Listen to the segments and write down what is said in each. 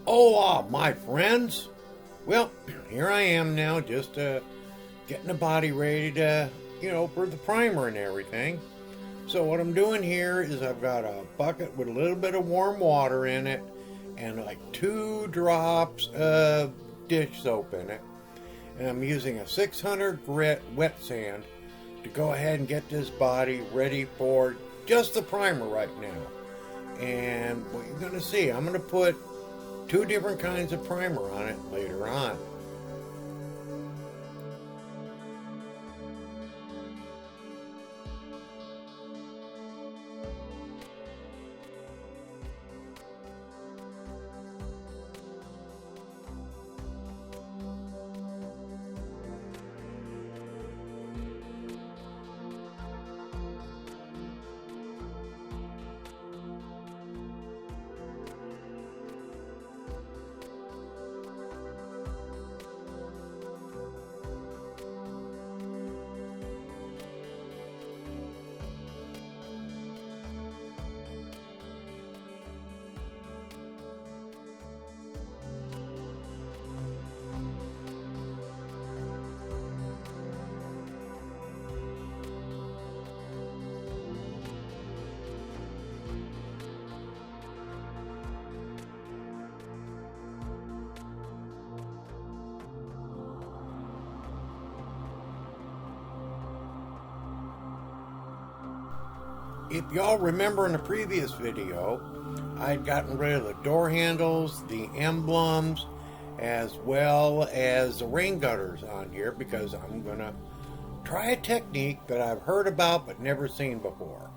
Hola, my friends. Well, here I am now, just getting the body ready to, for the primer and everything. So what I'm doing here is I've got a bucket with a little bit of warm water in it and like 2 drops of dish soap in it. And I'm using a 600 grit wet sand to go ahead and get this body ready for just the primer right now. And what you're going to see, I'm going to put 2 different kinds of primer on it later on. If y'all remember in the previous video, I'd gotten rid of the door handles, the emblems, as well as the rain gutters on here because I'm going to try a technique that I've heard about but never seen before.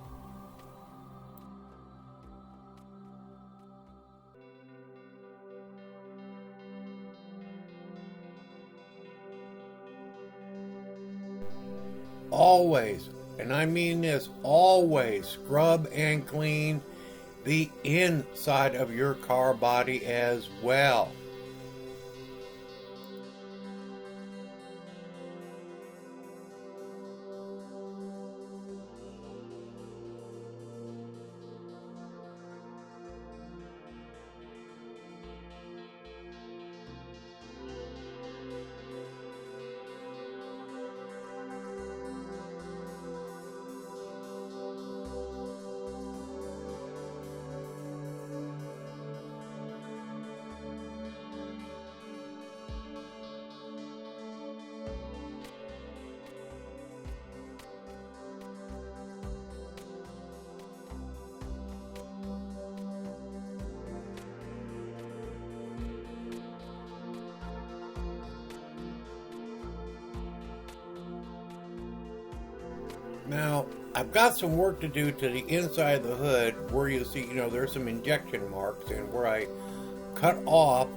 Always, and I mean this, always scrub and clean the inside of your car body as well. Now, I've got some work to do to the inside of the hood where you see, there's some injection marks and where I cut off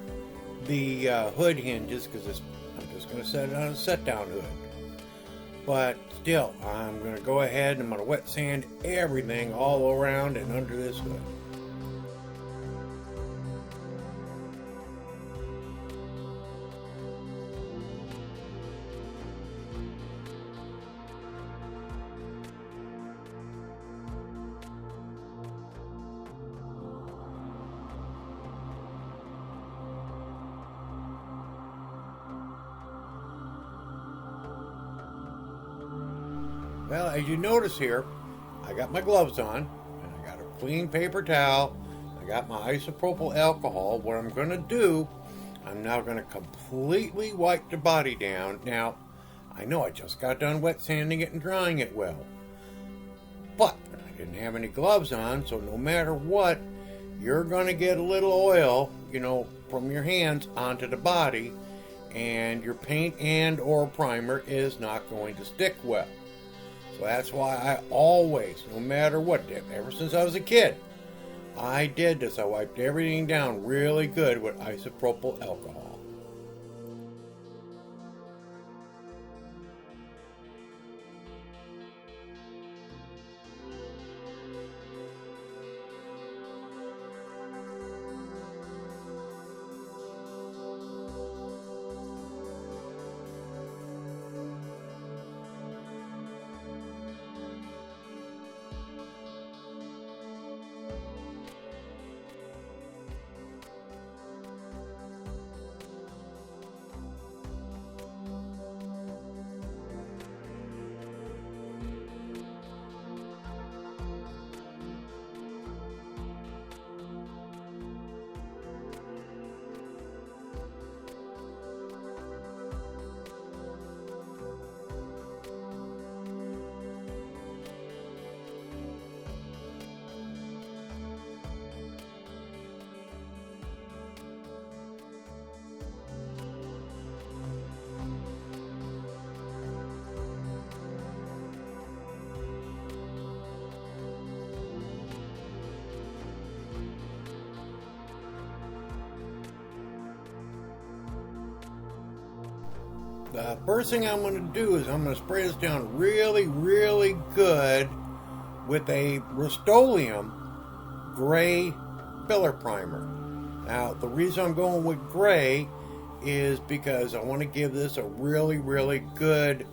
the hood hinges because I'm just going to set it on a set-down hood. But still, I'm going to go ahead and I'm going to wet sand everything all around and under this hood. Well, as you notice here, I got my gloves on, and I got a clean paper towel. I got my isopropyl alcohol. What I'm going to do, I'm now going to completely wipe the body down. Now, I know I just got done wet sanding it and drying it well, but I didn't have any gloves on, so no matter what, you're going to get a little oil, from your hands onto the body, and your paint and or primer is not going to stick well. So that's why I always, no matter what, ever since I was a kid, I did this. I wiped everything down really good with isopropyl alcohol. The first thing I'm going to do is I'm going to spray this down really, really good with a Rust-Oleum gray filler primer. Now, the reason I'm going with gray is because I want to give this a really, really good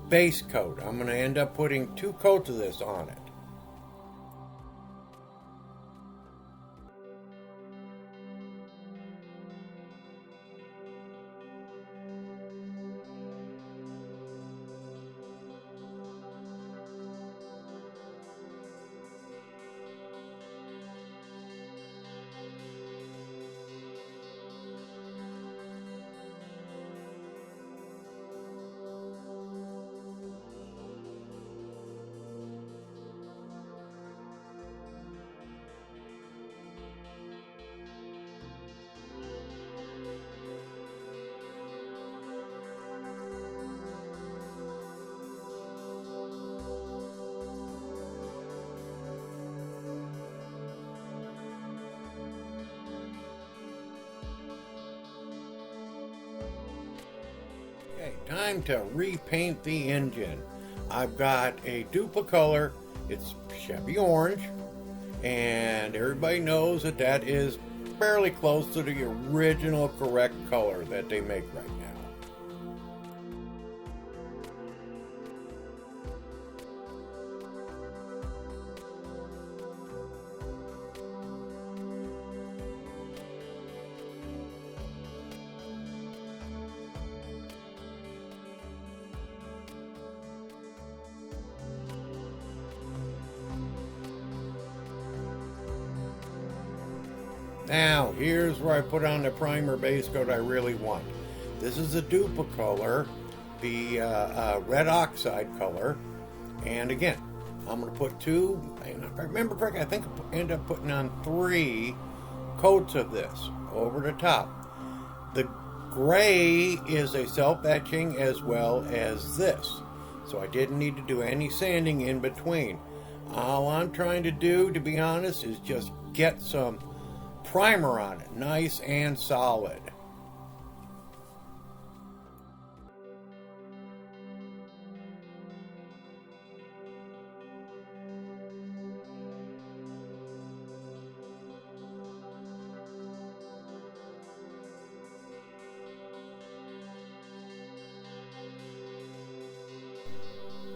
base coat. I'm going to end up putting 2 coats of this on it. Okay, time to repaint the engine. I've got a Duplicolor. It's Chevy orange, and everybody knows that that is fairly close to the original correct color that they make right now. Now, here's where I put on the primer base coat I really want. This is a Duplicolor, the red oxide color. And again, I'm going to put 2, if I remember correctly, I think I end up putting on 3 coats of this over the top. The gray is a self-etching as well as this. So I didn't need to do any sanding in between. All I'm trying to do, to be honest, is just get some primer on it, nice and solid.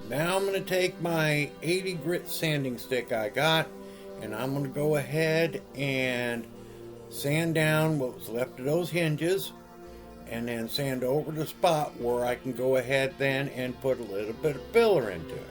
Now I'm going to take my 80 grit sanding stick I got, and I'm going to go ahead and sand down what's left of those hinges, and then sand over the spot where I can go ahead then and put a little bit of filler into it.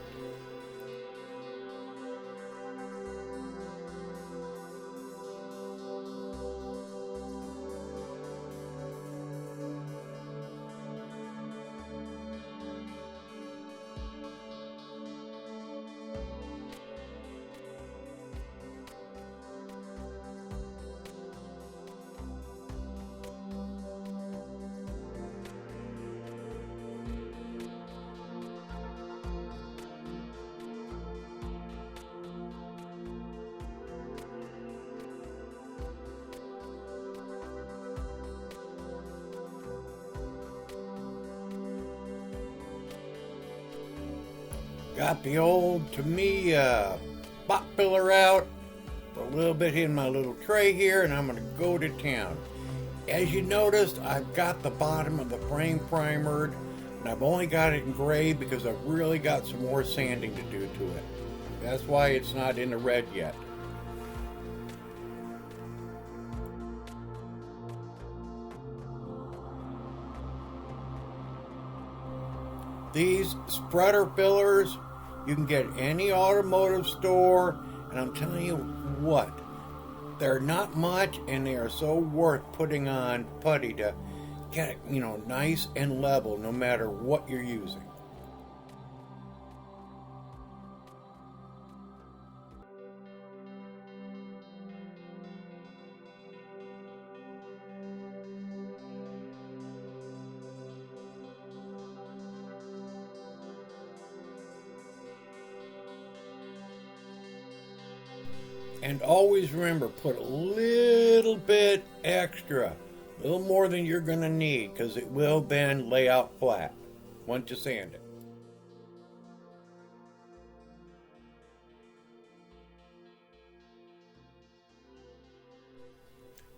Got the old Tamiya spot filler out, put a little bit in my little tray here, and I'm going to go to town. As you noticed, I've got the bottom of the frame primered, and I've only got it in gray because I've really got some more sanding to do to it. That's why it's not in the red yet. These spreader fillers you can get at any automotive store, and I'm telling you what, they're not much, and they are so worth putting on putty to get it, nice and level no matter what you're using. And always remember, put a little bit extra A little more than you're going to need, because it will then lay out flat once you sand it.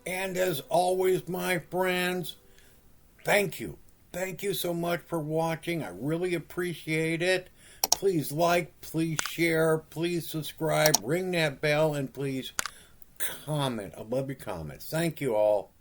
And as always, my friends, thank you. Thank you so much for watching. I really appreciate it. Please like, please share, please subscribe, ring that bell, and please comment. I love your comments. Thank you all.